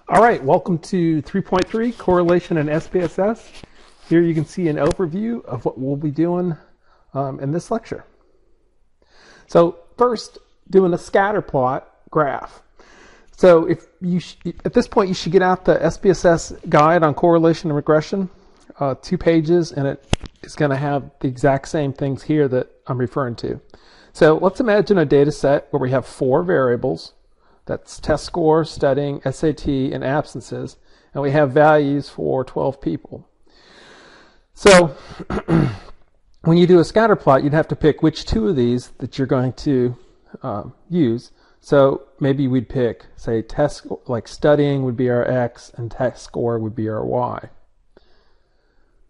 All right, welcome to 3.3, Correlation and SPSS. Here you can see an overview of what we'll be doing in this lecture. So first, doing a scatterplot graph. So if you at this point, you should get out the SPSS guide on correlation and regression, 2 pages, and it is going to have the exact same things here that I'm referring to. So let's imagine a data set where we have 4 variables. That's test score, studying, SAT, and absences. And we have values for 12 people. So when you do a scatter plot, you'd have to pick which 2 of these that you're going to use. So maybe we'd pick, say, test, like studying would be our X and test score would be our Y.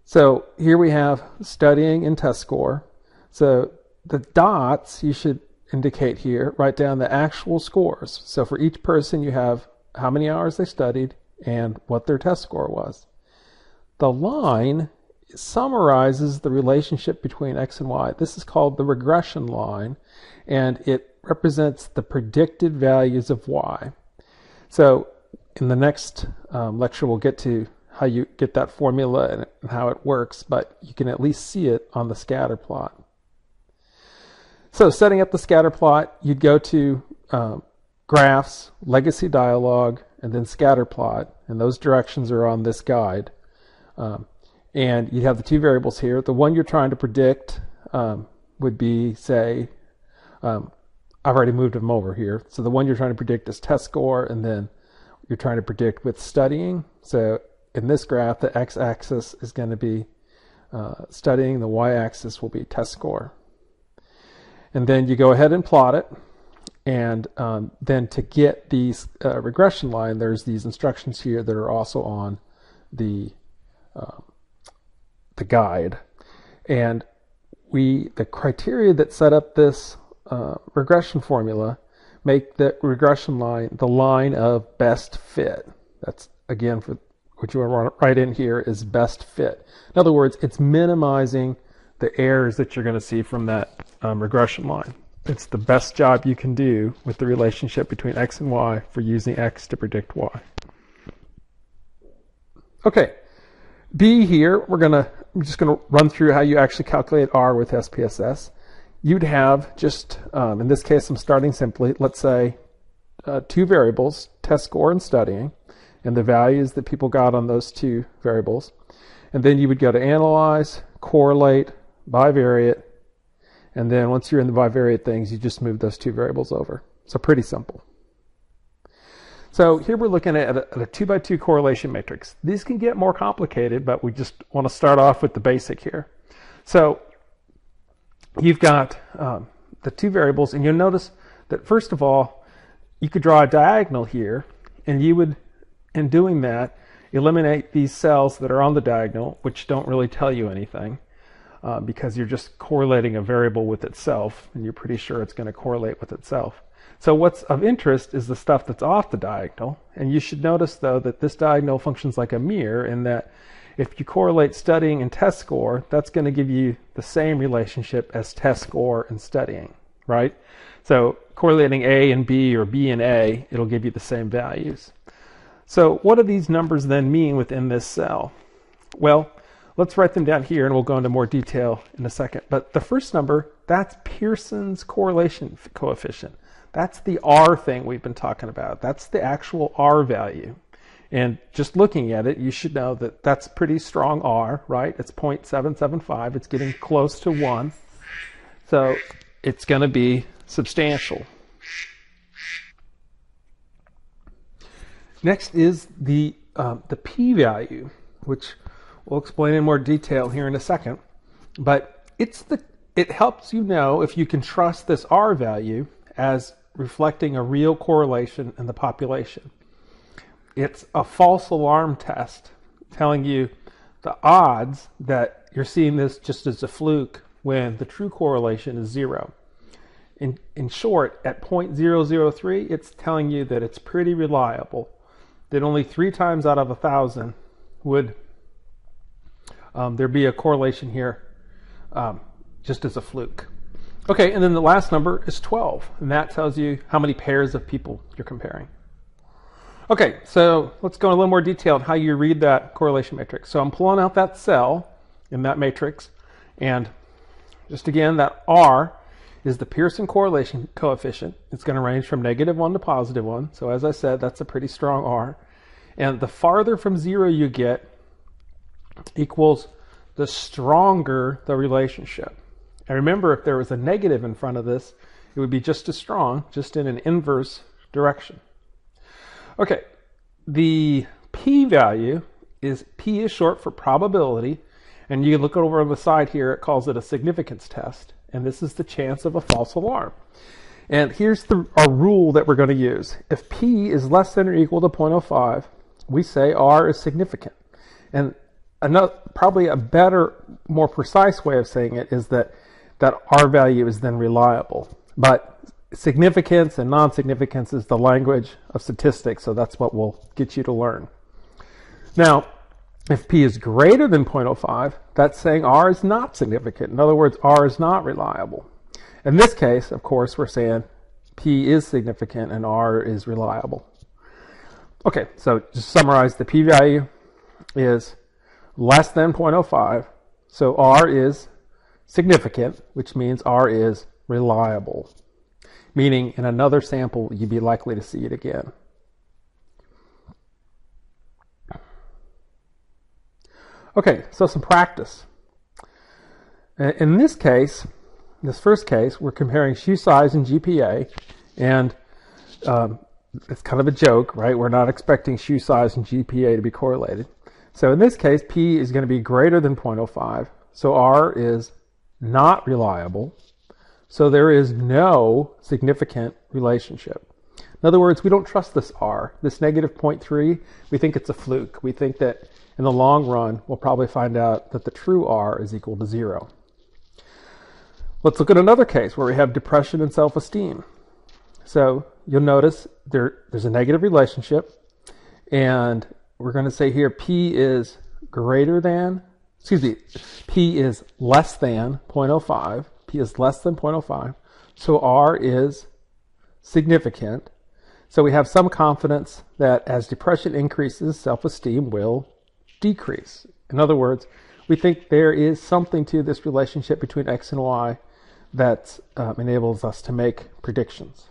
So here we have studying and test score. So the dots you should indicate here, write down the actual scores. So for each person you have how many hours they studied and what their test score was. The line summarizes the relationship between X and Y. This is called the regression line, and it represents the predicted values of Y. So in the next lecture we'll get to how you get that formula and how it works, but you can at least see it on the scatter plot. So setting up the scatter plot, you'd go to Graphs, Legacy Dialog, and then scatter plot, and those directions are on this guide. And you have the 2 variables here. The one you're trying to predict would be, say, I've already moved them over here. So the one you're trying to predict is test score, and then you're trying to predict with studying. So in this graph, the x-axis is going to be studying, the y-axis will be test score. And then you go ahead and plot it, and then to get these regression line, there's these instructions here that are also on the guide. And the criteria that set up this regression formula make the regression line the line of best fit. That's, again, for what you want to write in here is best fit. In other words, it's minimizing the errors that you're going to see from that regression line. It's the best job you can do with the relationship between X and Y for using X to predict Y. Okay, B here, we're just going to run through how you actually calculate R with SPSS. You'd have just, in this case I'm starting simply, let's say 2 variables, test score and studying, and the values that people got on those 2 variables. And then you would go to analyze, correlate, bivariate, and then once you're in the bivariate things, you just move those 2 variables over. So pretty simple. So here we're looking at a 2x2 correlation matrix. These can get more complicated, but we just want to start off with the basic here. So you've got the 2 variables, and you'll notice that first of all, you could draw a diagonal here, and you would, in doing that, eliminate these cells that are on the diagonal, which don't really tell you anything. Because you're just correlating a variable with itself, and you're pretty sure it's going to correlate with itself. So what's of interest is the stuff that's off the diagonal, and you should notice, though, that this diagonal functions like a mirror in that if you correlate studying and test score, that's going to give you the same relationship as test score and studying, right? So correlating A and B or B and A, it'll give you the same values. So what do these numbers then mean within this cell? Well, let's write them down here, and we'll go into more detail in a second. But the first number, that's Pearson's correlation coefficient. That's the R thing we've been talking about. That's the actual R value. And just looking at it, you should know that that's pretty strong R, right? It's 0.775. It's getting close to 1. So it's going to be substantial. Next is the p-value, which we'll explain in more detail here in a second, but it helps you know if you can trust this R value as reflecting a real correlation in the population. It's a false alarm test telling you the odds that you're seeing this just as a fluke when the true correlation is 0. In short, at 0.003, it's telling you that it's pretty reliable, that only 3 times out of 1,000 would there be a correlation here just as a fluke. Okay, and then the last number is 12, and that tells you how many pairs of people you're comparing. Okay, so let's go in a little more detail on how you read that correlation matrix. So I'm pulling out that cell in that matrix, and just again, that R is the Pearson correlation coefficient. It's going to range from -1 to +1. So as I said, that's a pretty strong R. And the farther from 0 you get equals the stronger the relationship. And remember, if there was a negative in front of this, it would be just as strong, just in an inverse direction. Okay, the p-value is, p is short for probability, and you can look over on the side here, it calls it a significance test, and this is the chance of a false alarm. And here's our rule that we're going to use. If p is less than or equal to 0.05, we say R is significant. And probably a better, more precise way of saying it is that R value is then reliable. But significance and non-significance is the language of statistics, so that's what we'll get you to learn. Now, if p is greater than 0.05, that's saying R is not significant. In other words, R is not reliable. In this case, of course, we're saying p is significant and R is reliable. Okay, so just to summarize, the p-value is less than 0.05, so R is significant, which means R is reliable. Meaning in another sample, you'd be likely to see it again. Okay, so some practice. In this case, this first case, we're comparing shoe size and GPA, and it's kind of a joke, right? We're not expecting shoe size and GPA to be correlated. So in this case, P is going to be greater than 0.05, so R is not reliable. So there is no significant relationship. In other words, we don't trust this R. This -0.3, we think it's a fluke. We think that in the long run, we'll probably find out that the true R is equal to 0. Let's look at another case where we have depression and self-esteem. So you'll notice there's a negative relationship, and we're going to say here P is greater than, P is less than 0.05. P is less than 0.05, so R is significant. So we have some confidence that as depression increases, self-esteem will decrease. In other words, we think there is something to this relationship between X and Y that enables us to make predictions.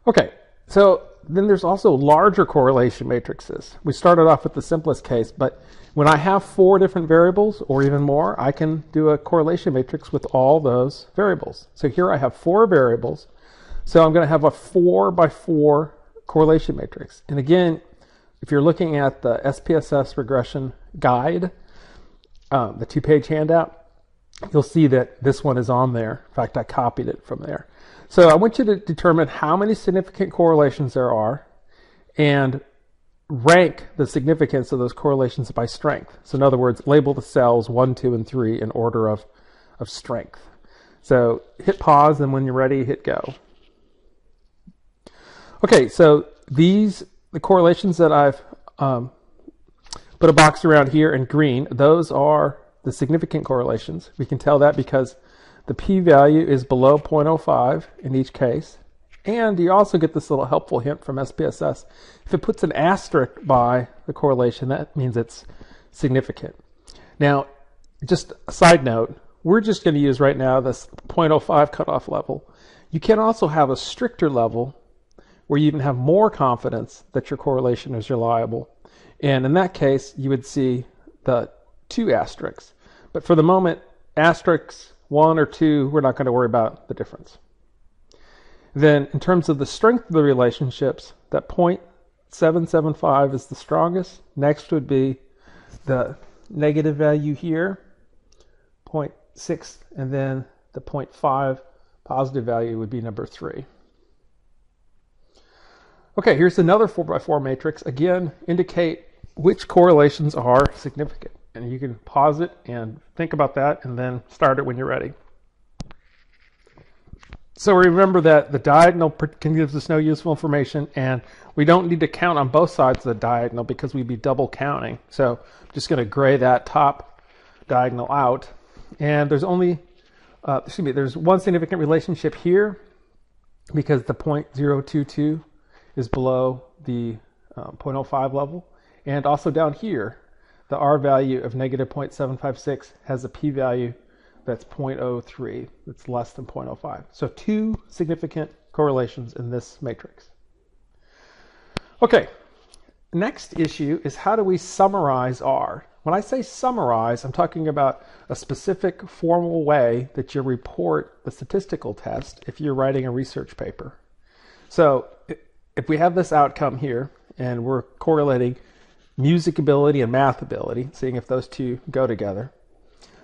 Okay, so then there's also larger correlation matrices. We started off with the simplest case, but when I have 4 different variables or even more, I can do a correlation matrix with all those variables. So here I have 4 variables. So I'm going to have a 4x4 correlation matrix. And again, if you're looking at the SPSS regression guide, the 2-page handout, you'll see that this one is on there. In fact, I copied it from there. So I want you to determine how many significant correlations there are and rank the significance of those correlations by strength. So in other words, label the cells 1, 2, and 3 in order of strength. So hit pause, and when you're ready, hit go. Okay, so the correlations that I've put a box around here in green, those are the significant correlations. We can tell that because the p-value is below 0.05 in each case. And you also get this little helpful hint from SPSS. If it puts an asterisk by the correlation, that means it's significant. Now, just a side note, we're just going to use right now this 0.05 cutoff level. You can also have a stricter level where you even have more confidence that your correlation is reliable. And in that case, you would see the 2 asterisks. But for the moment, asterisks 1 or 2, we're not going to worry about the difference. Then in terms of the strength of the relationships, that 0.775 is the strongest. Next would be the negative value here, 0.6, and then the 0.5 positive value would be number 3. Okay, here's another 4x4 matrix. Again, indicate which correlations are significant. And you can pause it and think about that and then start it when you're ready. So remember that the diagonal can give us no useful information, and we don't need to count on both sides of the diagonal because we'd be double counting. So I'm just going to gray that top diagonal out. And there's only, there's one significant relationship here, because the 0.022 is below the 0.05 level. And also down here, the R value of negative 0.756 has a p-value that's 0.03. It's less than 0.05. So two significant correlations in this matrix. Okay, next issue is how do we summarize R? When I say summarize, I'm talking about a specific formal way that you report the statistical test if you're writing a research paper. So if we have this outcome here and we're correlating music ability and math ability, seeing if those two go together,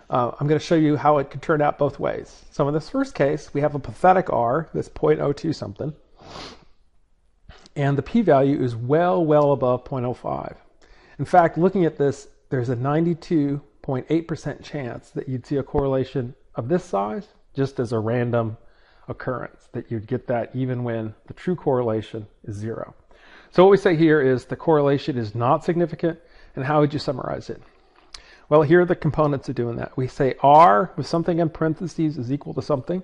I'm going to show you how it could turn out both ways. So in this first case, we have a pathetic R, that's 0.02 something, and the p-value is well above 0.05. In fact, looking at this, there's a 92.8% chance that you'd see a correlation of this size just as a random occurrence, that you'd get that even when the true correlation is 0. So what we say here is the correlation is not significant, and how would you summarize it? Well, here are the components of doing that. We say R with something in parentheses is equal to something.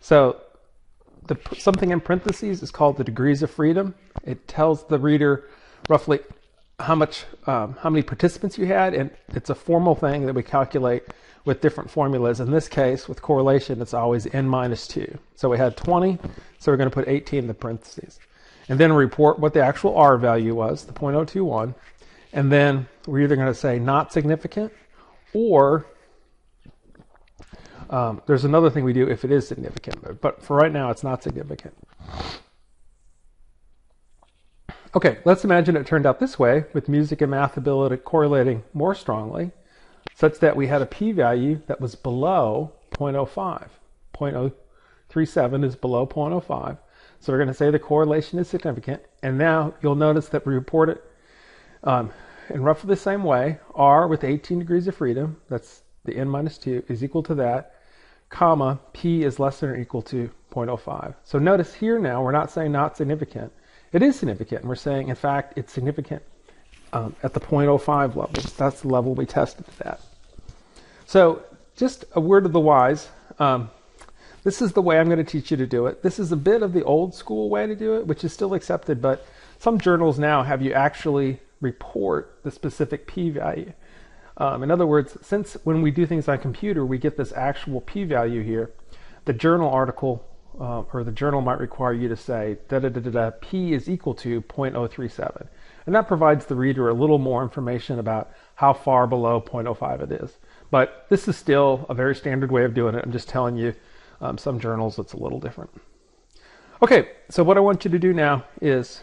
So the something in parentheses is called the degrees of freedom. It tells the reader roughly how many participants you had, and it's a formal thing that we calculate with different formulas. In this case, with correlation, it's always n minus 2. So we had 20, so we're going to put 18 in the parentheses. And then report what the actual R value was, the 0.021. And then we're either going to say not significant, or there's another thing we do if it is significant. But for right now, it's not significant. Okay, let's imagine it turned out this way, with music and math ability correlating more strongly, such that we had a p-value that was below 0.05. 0.037 is below 0.05. So we're going to say the correlation is significant. And now you'll notice that we report it in roughly the same way. R with 18 degrees of freedom, that's the n minus 2, is equal to that, comma, p is less than or equal to 0.05. So notice here now, we're not saying not significant. It is significant, and we're saying, in fact, it's significant at the 0.05 level. That's the level we tested it at. So just a word of the wise. This is the way I'm going to teach you to do it. This is a bit of the old school way to do it, which is still accepted, but some journals now have you actually report the specific p-value. In other words, since when we do things on computer, we get this actual p-value here, the journal article or the journal might require you to say p is equal to 0.037. And that provides the reader a little more information about how far below 0.05 it is. But this is still a very standard way of doing it. I'm just telling you, some journals it's a little different. Okay, so what I want you to do now is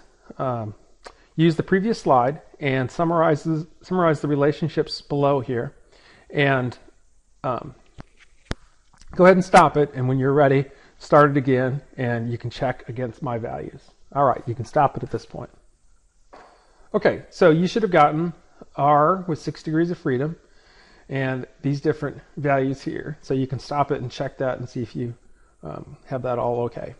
use the previous slide and summarize the relationships below here, and go ahead and stop it, and when you're ready, start it again, and you can check against my values. All right, you can stop it at this point. Okay, so you should have gotten R with 6 degrees of freedom and these different values here. So you can stop it and check that and see if you have that all okay.